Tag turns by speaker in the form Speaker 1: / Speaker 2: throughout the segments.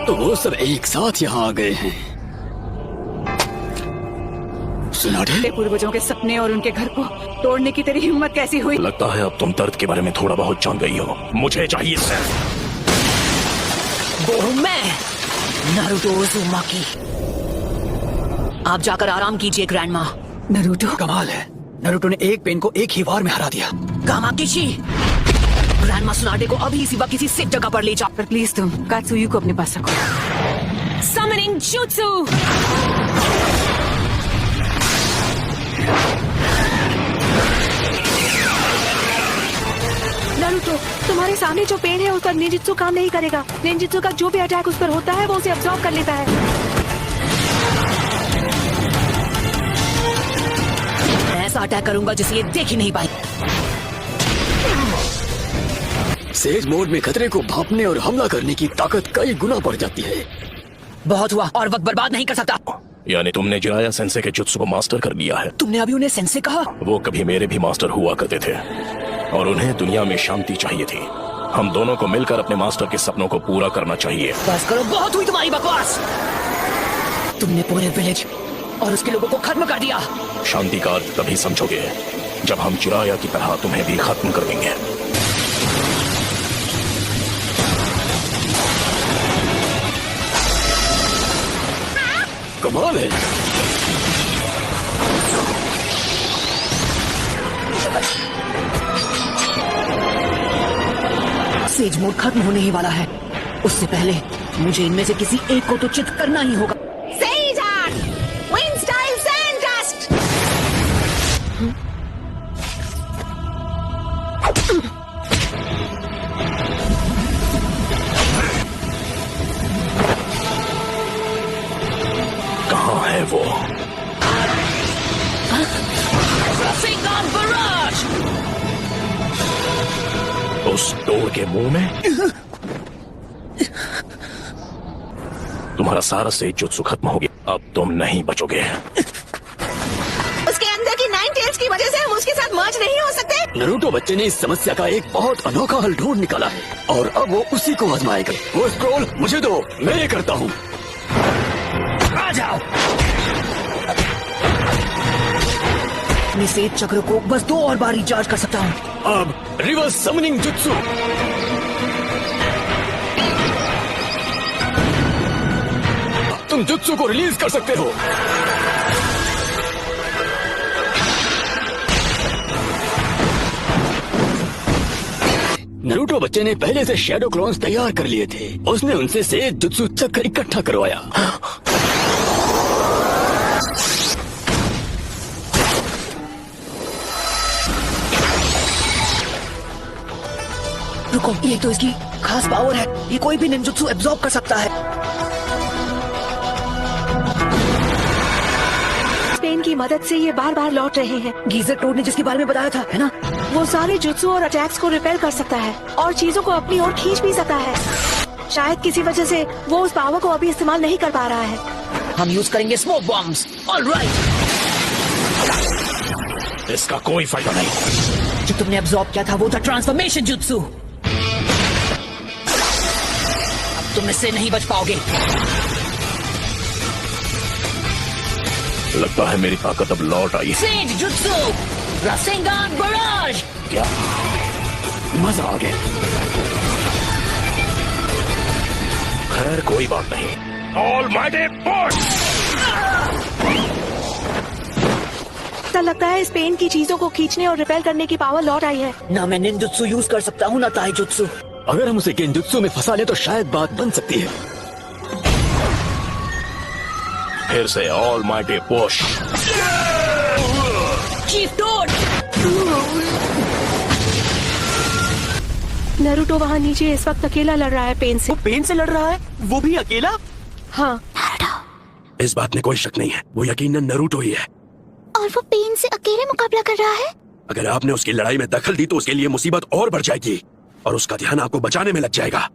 Speaker 1: तो वो सब एक साथ यहाँ आ गए हैं। सुनाटे
Speaker 2: पूर्वजों के सपने और उनके घर को तोड़ने की तेरी हिम्मत कैसी हुई?
Speaker 3: लगता है अब तुम दर्द के बारे में थोड़ा बहुत जान गई हो। मुझे चाहिए सिर्फ
Speaker 4: वो हूँ मैं, नारुतो उज़ुमाकी। आप जाकर आराम कीजिए ग्रैंडमा।
Speaker 1: नरूटो कमाल है, नरूटो ने एक पेन को एक ही वार में हरा दिया।
Speaker 4: कामाकिशी, ग्रैंडमा सुनाटे को अभी इसी वक्त किसी सेफ जगह पर ले जाओ।
Speaker 2: पर प्लीज तुम कात्सुयु को अपने पास रखो।
Speaker 4: Summoning jutsu.
Speaker 2: नारुतो, तुम्हारे सामने जो पेड़ है उस पर निंजित्सु काम नहीं करेगा। निंजित्सु का जो भी अटैक उस पर होता है वो उसे अब्सॉर्ब कर लेता है।
Speaker 4: ऐसा अटैक करूंगा जिसे ये देख ही नहीं पाए।
Speaker 1: सेज मोड में खतरे को भांपने और हमला करने की ताकत कई गुना बढ़ जाती है।
Speaker 4: बहुत हुआ और वक्त बर्बाद नहीं कर सकता।
Speaker 3: यानी तुमने जिराया सेंसे के जुत्सु को मास्टर कर लिया है।
Speaker 4: तुमने अभी उन्हें सेंसे कहा?
Speaker 3: वो कभी मेरे भी मास्टर हुआ करते थे और उन्हें दुनिया में शांति चाहिए थी। हम दोनों को मिलकर अपने मास्टर के सपनों को पूरा करना चाहिए।
Speaker 4: बस करो, बहुत हुई तुम्हारी बकवास। तुमने पूरे विलेज और उसके लोगों को खत्म कर दिया।
Speaker 3: शांति का अर्थ तभी समझोगे जब हम जिराया की तरह तुम्हें भी खत्म कर देंगे।
Speaker 1: कमाल है।
Speaker 4: सेज मोड खत्म होने ही वाला है। उससे पहले मुझे इनमें से किसी एक को तो चित करना ही होगा।
Speaker 5: Says art, wind style sand dust.
Speaker 3: कहाँ है वो?
Speaker 4: Rasengan Barrage!
Speaker 3: उस डोर के मुंह में? तुम्हारा सारा सेज जुत्सु खत्म हो गया। अब तुम नहीं बचोगे।
Speaker 5: उसके अंदर की 9 टेल्स की वजह से हम उसके साथ मर्ज नहीं हो सकते।
Speaker 1: नरूटो बच्चे ने इस समस्या का एक बहुत अनोखा हल ढूंढ निकाला है और अब वो उसी को आजमाएगा। वो स्क्रॉल मुझे दो, मैं ये करता हूँ।
Speaker 4: आ जाओ। अपने सेज चक्र को बस 2 और बार रिचार्ज कर सकता हूँ।
Speaker 1: अब रिवर्स समनिंग जुत्सु। तुम जुत्सु को रिलीज कर सकते हो। नरूटो बच्चे ने पहले से शैडो क्लोन्स तैयार कर लिए थे। उसने उनसे सेज जुत्सु चक्र इकट्ठा करवाया।
Speaker 4: रुको, ये तो इसकी खास पावर है। ये कोई भी निंजुत्सु एब्जॉर्ब कर सकता है।
Speaker 2: पेन की मदद से ये बार बार लौट रहे हैं।
Speaker 4: गीजर टोड ने जिसके बारे में बताया था, है ना?
Speaker 2: वो सारे जुत्सु और अटैक्स को रिपेल कर सकता है और चीजों को अपनी ओर खींच भी सकता है। शायद किसी वजह से वो उस पावर को अभी इस्तेमाल नहीं कर पा रहा है।
Speaker 4: हम यूज करेंगे स्मोक बॉम्ब्स। ऑलराइट।
Speaker 3: इसका कोई फायदा नहीं।
Speaker 4: जो तुमने एब्जॉर्ब किया था वो था ट्रांसफॉर्मेशन जुत्सु। अब तुम इससे नहीं बच पाओगे।
Speaker 3: लगता है मेरी ताकत अब लौट आई।
Speaker 4: सेज जुत्सु, रासेंगान बराज।
Speaker 3: क्या
Speaker 1: मजा आ गया।
Speaker 3: खैर कोई बात नहीं। Almighty push.
Speaker 2: ऐसा लगता है इस पेन की चीजों को खींचने और रिपेल करने की पावर लौट आई है।
Speaker 4: ना मैं निंजुत्सु यूज कर सकता हूँ ना ताइजुत्सु।
Speaker 1: अगर हम उसे गेंजुत्सु में फंसा ले तो शायद बात बन सकती है।
Speaker 3: फिर से almighty push.
Speaker 4: Chief toad.
Speaker 2: Naruto वहाँ नीचे इस वक्त अकेला लड़ रहा है पेन से।
Speaker 1: पेन से लड़ रहा है, वो भी अकेला।
Speaker 2: हाँ,
Speaker 3: इस बात में कोई शक नहीं है, वो यकीनन नरूटो ही है।
Speaker 5: और वो पेन से अकेले मुकाबला कर रहा है।
Speaker 3: अगर आपने उसकी लड़ाई में दखल दी तो उसके लिए मुसीबत और बढ़ जाएगी और उसका ध्यान आपको बचाने में लग जाएगा।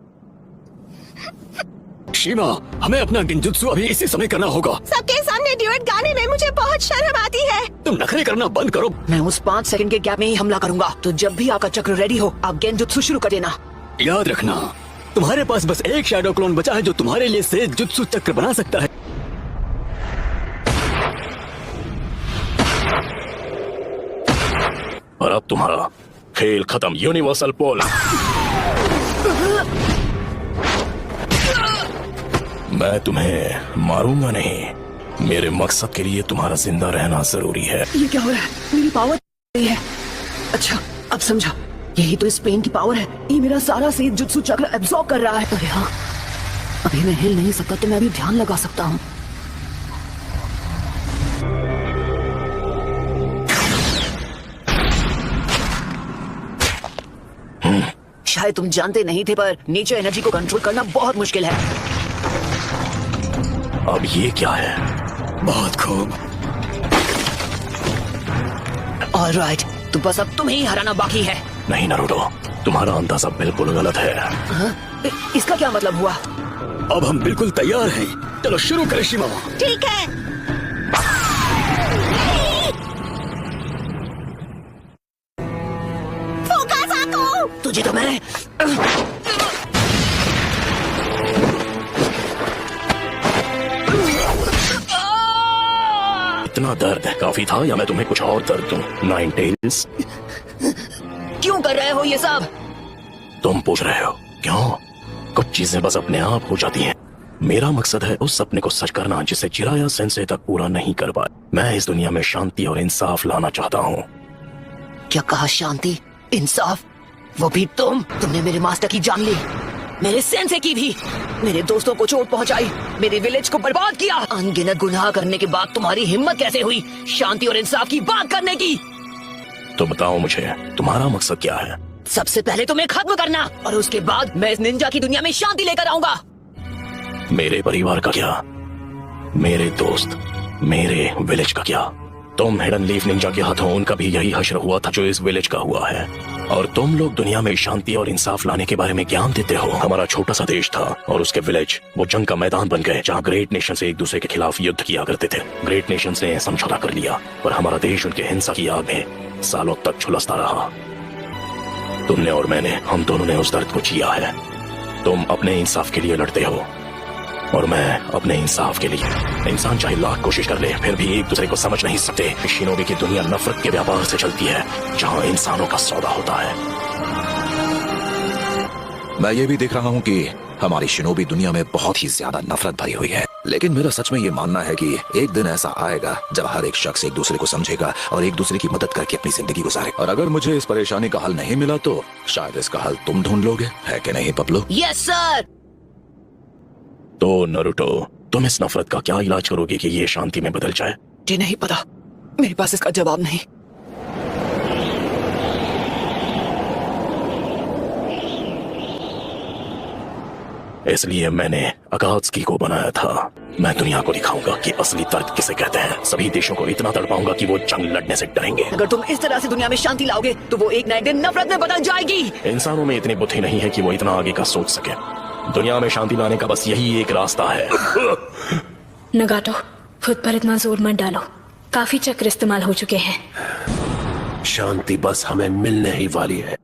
Speaker 1: शीमा, हमें अपना गेंजुत्सु अभी इसी समय करना होगा।
Speaker 5: सबके सामने ड्यूएट गाने में मुझे बहुत शर्म आती है।
Speaker 1: तुम नखरे करना बंद करो।
Speaker 4: मैं उस 5 सेकंड के गैप में ही हमला करूंगा। तो जब भी आपका चक्र रेडी हो आप गेंजुत्सु शुरू कर देना।
Speaker 1: याद रखना, तुम्हारे पास बस एक शैडो क्लोन बचा है जो तुम्हारे लिए से जुत्सु चक्र बना सकता है।
Speaker 3: और अब तुम्हारा खेल खत्म, यूनिवर्सल पोल। मैं तुम्हें मारूंगा नहीं, मेरे मकसद के लिए तुम्हारा जिंदा रहना जरूरी है।
Speaker 4: ये क्या हो रहा है? मेरी पावर है। अच्छा, अब समझा। यही तो इस पेन की पावर है। ये मेरा सारा सेज जुत्सु चक्र एब्जॉर्ब कर रहा है। अरे हाँ, अभी मैं हिल नहीं सकता तो मैं अभी ध्यान लगा सकता हूँ। शायद तुम जानते नहीं थे, पर नेचर एनर्जी को कंट्रोल करना बहुत मुश्किल है।
Speaker 3: अब ये क्या है?
Speaker 1: बहुत खूब।
Speaker 4: ऑलराइट, तो बस अब तुम्हें ही हराना बाकी है।
Speaker 3: नहीं नारुतो, तुम्हारा अंदाजा बिल्कुल गलत है।
Speaker 4: इसका क्या मतलब हुआ?
Speaker 1: अब हम बिल्कुल तैयार हैं। चलो शुरू करें शिमामा।
Speaker 5: ठीक है। फुकासाकु!
Speaker 4: तुझे तो मैं
Speaker 3: इतना दर्द काफी था या मैं तुम्हें कुछ और दर्द दूं? नाइन टेल्स,
Speaker 4: क्यों कर रहे हो ये सब?
Speaker 3: तुम पूछ रहे हो क्यों? कुछ चीजें बस अपने आप हो जाती हैं। मेरा मकसद है उस सपने को सच करना जिसे चिराया सेंसे तक पूरा नहीं कर पाया। मैं इस दुनिया में शांति और इंसाफ लाना चाहता हूँ।
Speaker 4: क्या कहा? शांति, इंसाफ? वो भी तुमने मेरे मास्टर की जान ली, मेरे सेंसे की भी, मेरे दोस्तों को चोट पहुंचाई, मेरे विलेज को बर्बाद किया। अनगिनत गुनाह करने के बाद तुम्हारी हिम्मत कैसे हुई शांति और इंसाफ की बात करने की?
Speaker 3: तो बताओ मुझे, तुम्हारा मकसद क्या है?
Speaker 4: सबसे पहले तुम्हें खत्म करना, और उसके बाद मैं इस निंजा की दुनिया में शांति लेकर आऊंगा।
Speaker 3: मेरे परिवार का क्या? मेरे दोस्त, मेरे विलेज का क्या? तुम हिडन लीफ निंजा के हाथों उनका भी यही हश्र हुआ था जो इस विलेज का हुआ है। और तुम लोग दुनिया में शांति और इंसाफ लाने के बारे में ज्ञान देते हो। हमारा छोटा सा देश था और उसके विलेज वो जंग का मैदान बन गए जहाँ ग्रेट नेशन से एक दूसरे के खिलाफ युद्ध किया करते थे। ग्रेट नेशन ने समझौता कर लिया, पर हमारा देश उनके हिंसा की आग में सालों तक झुलसता रहा। तुमने और मैंने, हम दोनों ने उस दर्द को जिया है। तुम अपने इंसाफ के लिए लड़ते हो और मैं अपने इंसाफ के लिए। इंसान चाहे लाख कोशिश कर ले फिर भी एक दूसरे को समझ नहीं सकते। शिनोबी की दुनिया नफरत के व्यापार से चलती है जहाँ इंसानों का सौदा होता है।
Speaker 6: मैं ये भी देख रहा हूँ कि हमारी शिनोबी दुनिया में बहुत ही ज्यादा नफरत भरी हुई है, लेकिन मेरा सच में ये मानना है कि एक दिन ऐसा आएगा जब हर एक शख्स एक दूसरे को समझेगा और एक दूसरे की मदद करके अपनी जिंदगी गुजारे। और अगर मुझे इस परेशानी का हल नहीं मिला तो शायद इसका हल तुम ढूंढ लोगे, है कि नहीं पपलू?
Speaker 4: Yes sir.
Speaker 3: तो नारुतो, तुम इस नफरत का क्या इलाज करोगे कि ये शांति में बदल जाए?
Speaker 4: जी नहीं पता, मेरे पास इसका जवाब नहीं।
Speaker 3: इसलिए मैंने अकात्सुकी को बनाया था। मैं दुनिया को दिखाऊंगा कि असली दर्द किसे कहते हैं। सभी देशों को इतना तड़पाऊंगा कि वो जंग लड़ने से डरेंगे।
Speaker 4: अगर तुम इस तरह से दुनिया में शांति लाओगे तो वो एक ना एक दिन नफरत में बदल जाएगी।
Speaker 3: इंसानों में इतनी बुद्धि नहीं है कि वो इतना आगे का सोच सके। दुनिया में शांति लाने का बस यही एक रास्ता है।
Speaker 7: नगाटो, खुद पर इतना जोर मत डालो, काफी चक्र इस्तेमाल हो चुके हैं।
Speaker 8: शांति बस हमें मिलने ही वाली है।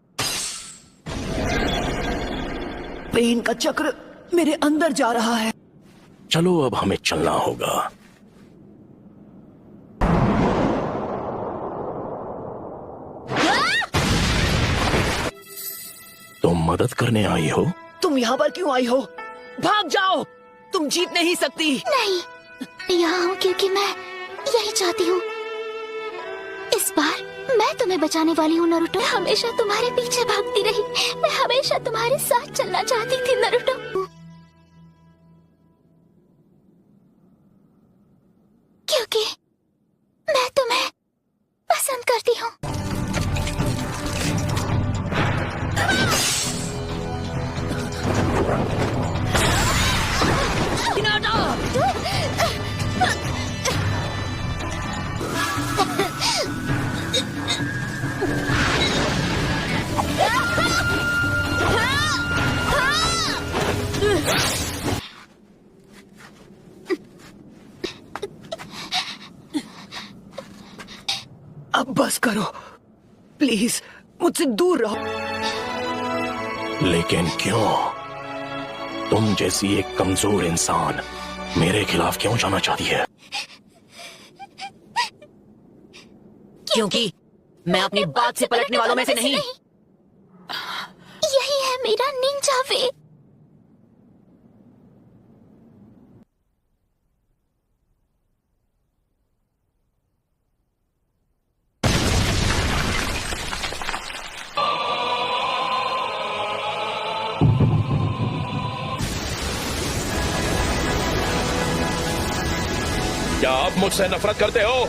Speaker 4: पेन का चक्र मेरे अंदर जा रहा है।
Speaker 3: चलो अब हमें चलना होगा। तुम मदद करने आई हो?
Speaker 4: तुम यहाँ पर क्यों आई हो? भाग जाओ, तुम जीत नहीं सकती।
Speaker 9: नहीं, यहाँ हूँ क्योंकि मैं यही चाहती हूँ। इस बार मैं तुम्हें बचाने वाली हूँ नारुतो। मैं हमेशा तुम्हारे पीछे भागती रही, मैं हमेशा तुम्हारे साथ चलना चाहती थी नारुतो। क्योंकि मैं तुम्हें पसंद करती हूँ। अब बस करो प्लीज, मुझसे दूर रहो।
Speaker 3: लेकिन क्यों? तुम जैसी एक कमजोर इंसान मेरे खिलाफ क्यों जाना चाहती है?
Speaker 4: क्योंकि मैं अपनी बात से पलटने वालों में से नहीं।
Speaker 9: यही है मेरा निंजा वे।
Speaker 3: क्या आप मुझसे नफरत करते हो?